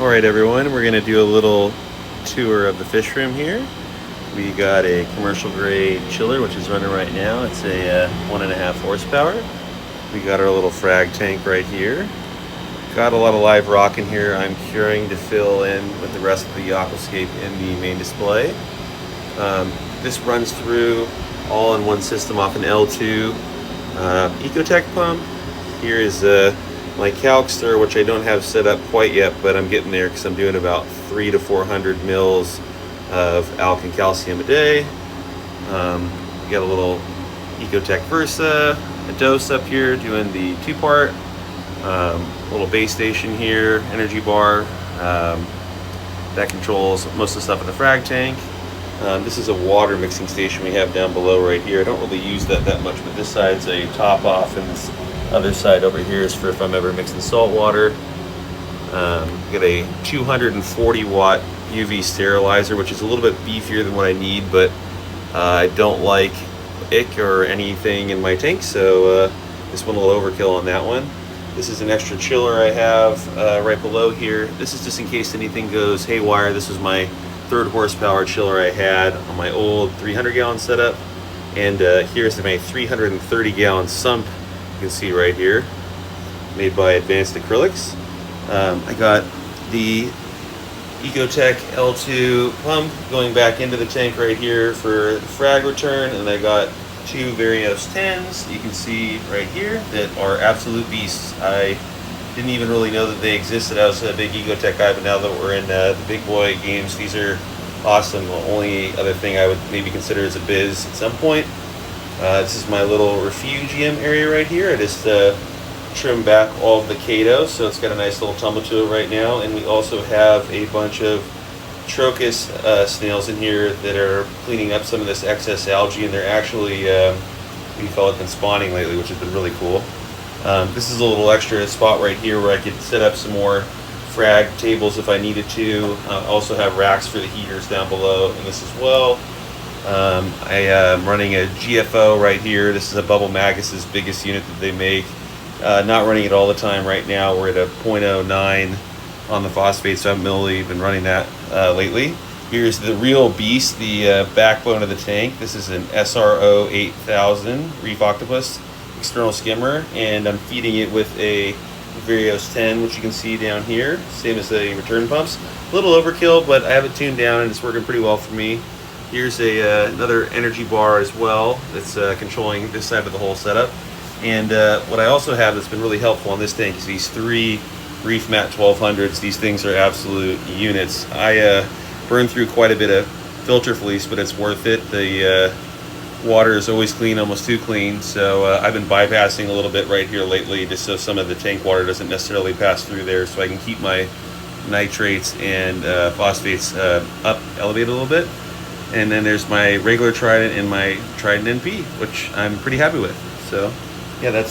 Alright everyone, we're going to do a little tour of the fish room here. We got a commercial grade chiller which is running right now. It's a 1.5 horsepower. We got our little Frag tank right here. Got a lot of live rock in here. I'm curing to fill in with the rest of the aquascape in the main display. This runs through all in one system off an L2 Ecotech pump. Here is my calc-stir, which I don't have set up quite yet, but I'm getting there because I'm doing about 300 to 400 mils of alk and calcium a day. Got a little Ecotech Versa, a dose up here doing the 2-part, little base station here, energy bar, that controls most of the stuff in the Frag tank. This is a water mixing station we have down below right here. I don't really use that much, but this side's a top off, and this other side over here is for if I'm ever mixing salt water. Got a 240 watt UV sterilizer, which is a little bit beefier than what I need, but I don't like ick or anything in my tank, so this one will overkill on that one. This is an extra chiller I have right below here. This is just in case anything goes haywire. This was my 3rd horsepower chiller I had on my old 300 gallon setup, and here's my 330 gallon Sump. You can see right here, made by Advanced Acrylics. I got the Ecotech L2 pump going back into the tank right here for the Frag return, and I got 2 Varios 10s you can see right here that are absolute beasts. I didn't even really know that they existed. I was a big Ecotech guy, but now that we're in the big boy games, these are awesome. The only other thing I would maybe consider is a biz at some point. This is my little refugium area right here. I just trimmed back all of the Cato, so it's got a nice little tumble to it right now. And we also have a bunch of Trochus snails in here that are cleaning up some of this excess algae, and they're actually, we call it, been spawning lately, which has been really cool. This is a little extra spot right here where I could set up some more Frag tables if I needed to. I also have racks for the heaters down below in this as well. I am running a GFO right here. This is a Bubble Magus's biggest unit that they make. Not running it all the time right now. We're at a 0.09 on the phosphate, so I haven't really been running that lately. Here's the real beast, the backbone of the tank. This is an SRO 8000 Reef Octopus external skimmer, and I'm feeding it with a Varios 10, which you can see down here, same as the return pumps. A little overkill, but I have it tuned down and it's working pretty well for me. Here's another energy bar as well that's controlling this side of the whole setup. And what I also have that's been really helpful on this tank is these 3 Reef Mat 1200s. These things are absolute units. I burn through quite a bit of filter fleece, but it's worth it. The water is always clean, almost too clean, so I've been bypassing a little bit right here lately just so some of the tank water doesn't necessarily pass through there, so I can keep my nitrates and phosphates elevated a little bit. And then there's my regular Trident and my Trident NP, which I'm pretty happy with. So yeah, that's